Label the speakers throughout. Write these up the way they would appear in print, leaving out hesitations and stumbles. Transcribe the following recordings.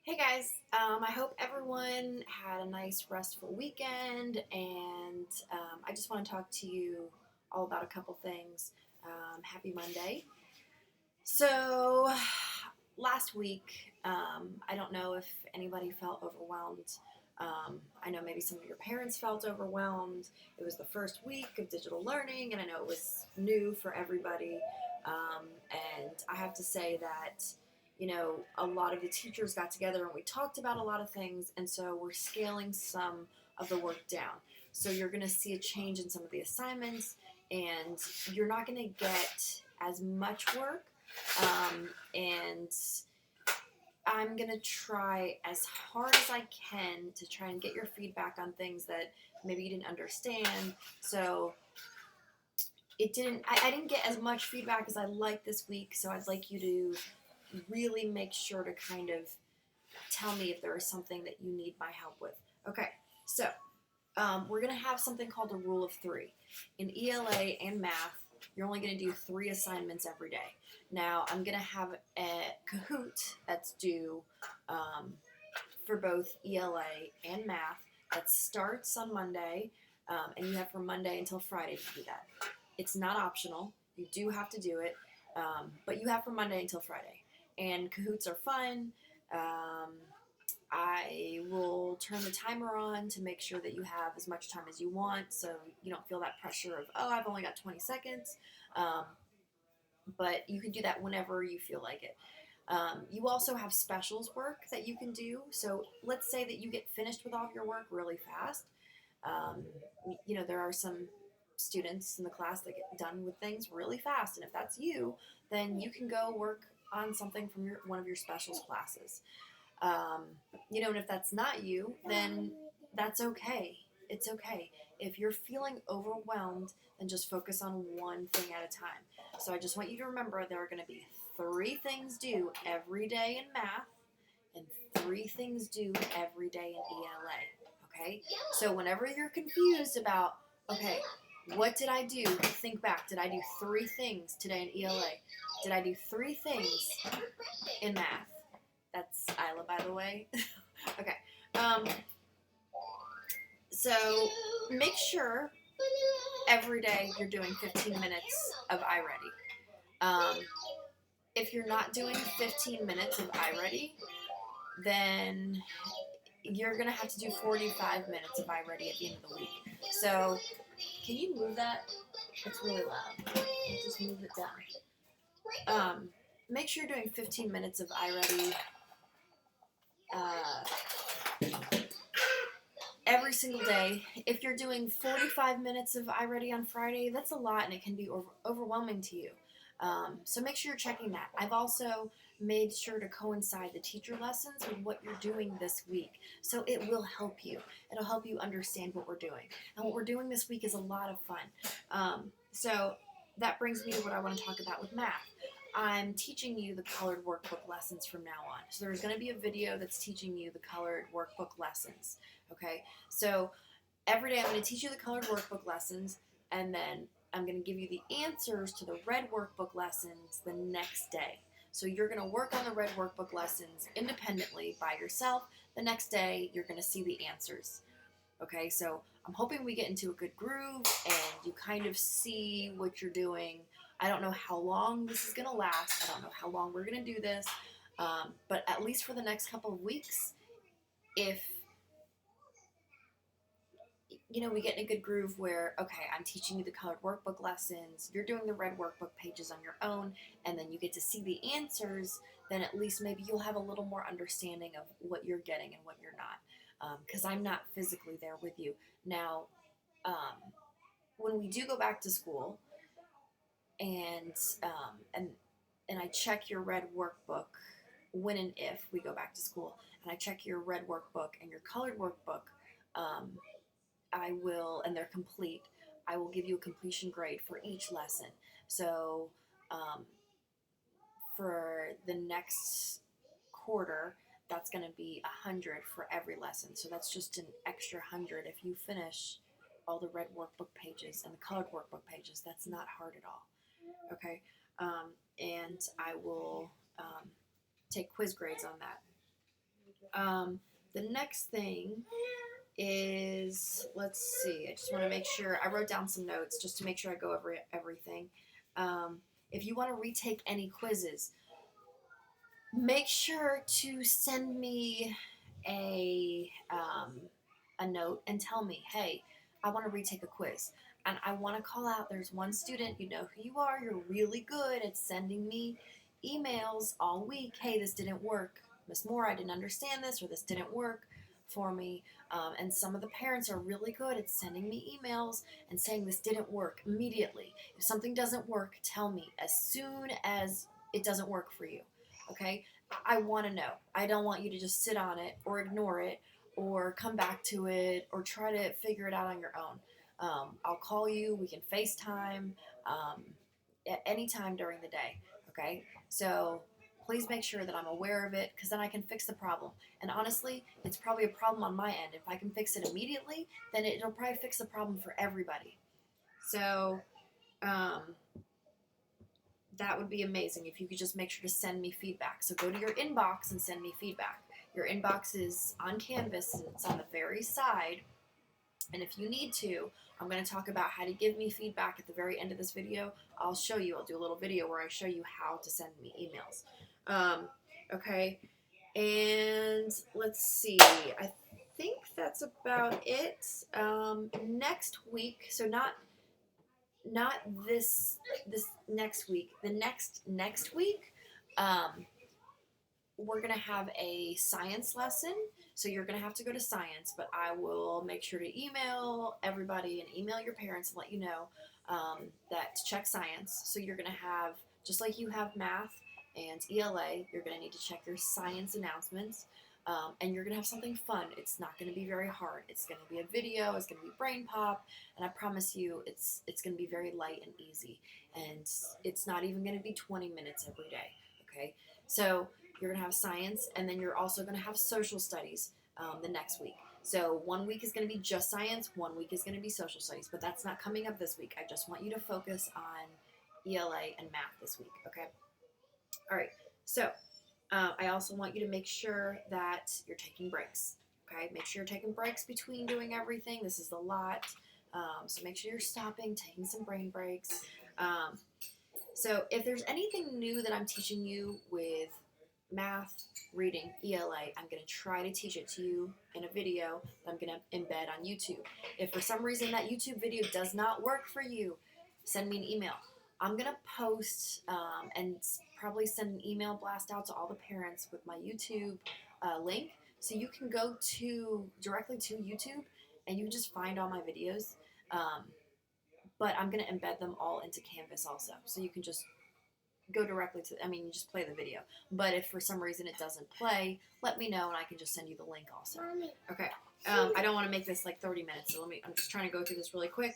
Speaker 1: Hey guys, I hope everyone had a nice restful weekend, and I just want to talk to you all about a couple things. Happy Monday. So, last week, I don't know if anybody felt overwhelmed. I know maybe some of your parents felt overwhelmed. It was the first week of digital learning, and I know it was new for everybody. And I have to say that, a lot of the teachers got together and we talked about a lot of things, and so we're scaling some of the work down. So, you're going to see a change in some of the assignments, and you're not going to get as much work and I'm going to try as hard as I can to try and get your feedback on things that maybe you didn't understand. So I didn't get as much feedback as I liked this week. So I'd like you to really make sure to kind of tell me if there is something that you need my help with. Okay, so we're going to have something called a rule of three. In ELA and math, you're only going to do 3 assignments every day. Now, I'm going to have a Kahoot that's due for both ELA and math that starts on Monday, and you have from Monday until Friday to do that. It's not optional. You do have to do it, but you have from Monday until Friday. And Kahoots are fun. I will turn the timer on to make sure that you have as much time as you want so you don't feel that pressure of, oh, I've only got 20 seconds. Um, but you can do that whenever you feel like it. You also have specials work that you can do. So let's say that you get finished with all of your work really fast. Um, there are some students in the class that get done with things really fast. And if that's you, then you can go work on something from one of your specials classes. Um, and if that's not you, then that's okay. It's okay. If you're feeling overwhelmed, then just focus on one thing at a time. So I just want you to remember there are going to be 3 things due every day in math and 3 things due every day in ELA. Okay? So whenever you're confused about, okay, what did I do? Think back. Did I do 3 things today in ELA? Did I do 3 things in math? That's Isla, by the way. Okay. Um, so make sure every day you're doing 15 minutes of iReady. If you're not doing 15 minutes of iReady, then you're going to have to do 45 minutes of iReady at the end of the week. So can you move that? It's really loud. Just move it down. Make sure you're doing 15 minutes of iReady every single day. If you're doing 45 minutes of iReady on Friday, that's a lot and it can be overwhelming to you. So make sure you're checking that. I've also made sure to coincide the teacher lessons with what you're doing this week. So it will help you. It'll help you understand what we're doing. And what we're doing this week is a lot of fun. So that brings me to what I want to talk about with math. I'm teaching you the colored workbook lessons from now on. So there's going to be a video that's teaching you the colored workbook lessons. Okay, so every day I'm going to teach you the colored workbook lessons, and then I'm going to give you the answers to the red workbook lessons the next day. So you're going to work on the red workbook lessons independently by yourself. The next day, you're going to see the answers. Okay, so I'm hoping we get into a good groove and you kind of see what you're doing. I don't know how long this is going to last. I don't know how long we're going to do this. But at least for the next couple of weeks, if we get in a good groove where, okay, I'm teaching you the colored workbook lessons, you're doing the red workbook pages on your own, and then you get to see the answers, then at least maybe you'll have a little more understanding of what you're getting and what you're not. Because I'm not physically there with you. Now, when we do go back to school, and um, and and I check your red workbook when and if we go back to school, and I check your red workbook and your colored workbook, I will, and they're complete, I will give you a completion grade for each lesson. So um, for the next quarter, that's going to be 100 for every lesson. So that's just an extra 100 if you finish all the red workbook pages and the colored workbook pages. That's not hard at all. Okay, and I will take quiz grades on that. The next thing is, let's see, I just want to make sure, I wrote down some notes just to make sure I go over everything. If you want to retake any quizzes, make sure to send me a note and tell me, hey, I want to retake a quiz. And I want to call out, there's one student, you know who you are, you're really good at sending me emails all week. Hey, this didn't work. Miss Moore, I didn't understand this, or this didn't work for me. And some of the parents are really good at sending me emails and saying this didn't work immediately. If something doesn't work, tell me as soon as it doesn't work for you. Okay? I want to know. I don't want you to just sit on it or ignore it or come back to it or try to figure it out on your own. I'll call you. We can FaceTime at any time during the day. Okay? So please make sure that I'm aware of it, because then I can fix the problem. And honestly, it's probably a problem on my end. If I can fix it immediately, then it'll probably fix the problem for everybody. So that would be amazing if you could just make sure to send me feedback. So go to your inbox and send me feedback. Your inbox is on Canvas, and it's on the very side. And if you need to, I'm going to talk about how to give me feedback at the very end of this video. I'll show you. I'll do a little video where I show you how to send me emails. Okay, and let's see. I think that's about it. Next week, so not this next week. The next week, we're gonna have a science lesson. So you're gonna have to go to science, but I will make sure to email everybody and email your parents and let you know that to check science. So you're gonna have, just like you have math and ELA, you're going to need to check your science announcements, and you're going to have something fun. It's not going to be very hard. It's going to be a video, it's going to be brain pop, and I promise you it's going to be very light and easy, and it's not even going to be 20 minutes every day, okay? So you're going to have science, and then you're also going to have social studies the next week. So 1 week is going to be just science, 1 week is going to be social studies, but that's not coming up this week. I just want you to focus on ELA and math this week, okay? All right, so I also want you to make sure that you're taking breaks, okay? Make sure you're taking breaks between doing everything. This is a lot, so make sure you're stopping, taking some brain breaks. So if there's anything new that I'm teaching you with math, reading, ELA, I'm going to try to teach it to you in a video that I'm going to embed on YouTube. If for some reason that YouTube video does not work for you, send me an email. I'm going to post and probably send an email blast out to all the parents with my YouTube link. So you can go directly to YouTube and you just find all my videos. But I'm going to embed them all into Canvas also. So you can just go directly to, you just play the video. But if for some reason it doesn't play, let me know and I can just send you the link also. Okay. I don't want to make this like 30 minutes, so I'm just trying to go through this really quick.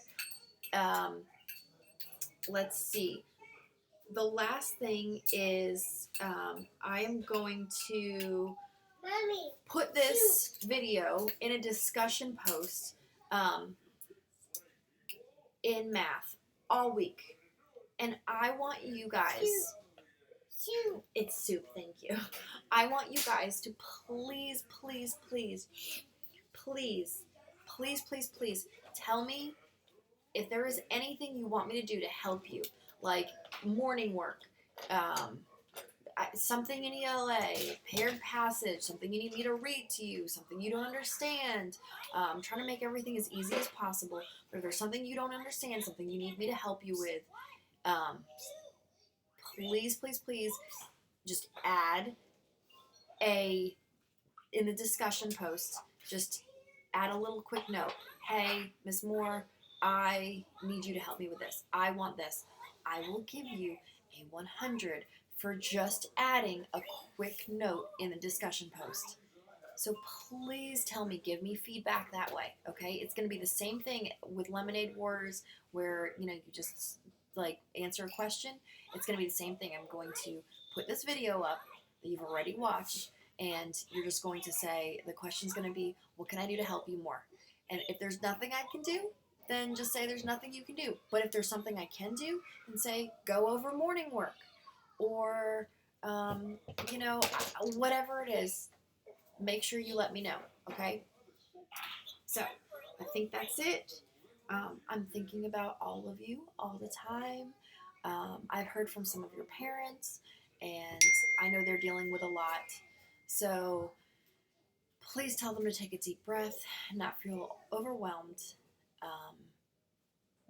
Speaker 1: Let's see. The last thing is I am going to put this video in a discussion post in math all week. And I want you guys... Soup. It's soup, thank you. I want you guys to please, please, please, please, please, please, please tell me if there is anything you want me to do to help you, like morning work, something in ELA, paired passage, something you need me to read to you, something you don't understand. I'm trying to make everything as easy as possible, but if there's something you don't understand, something you need me to help you with, please, please, please just add in the discussion post, just add a little quick note. Hey, Ms. Moore, I need you to help me with this. I want this. I will give you a 100 for just adding a quick note in the discussion post. So please tell me, give me feedback that way, okay? It's going to be the same thing with Lemonade Wars where, you just like answer a question. It's going to be the same thing. I'm going to put this video up that you've already watched, and you're just going to say, the question's going to be, what can I do to help you more? And if there's nothing I can do, then just say there's nothing you can do. But if there's something I can do, then say, go over morning work. Or, whatever it is, make sure you let me know, okay? So I think that's it. I'm thinking about all of you all the time. I've heard from some of your parents, and I know they're dealing with a lot. So please tell them to take a deep breath, not feel overwhelmed. Um,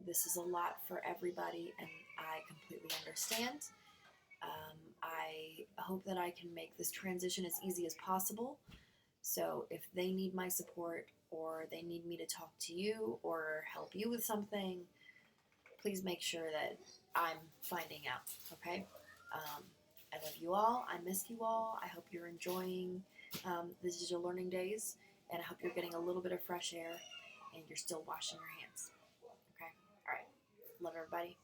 Speaker 1: this is a lot for everybody, and I completely understand. I hope that I can make this transition as easy as possible. So if they need my support or they need me to talk to you or help you with something, please make sure that I'm finding out, okay? I love you all. I miss you all. I hope you're enjoying the digital learning days, and I hope you're getting a little bit of fresh air and you're still washing your hands, okay? All right. Love everybody,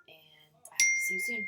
Speaker 1: and I hope to see you soon.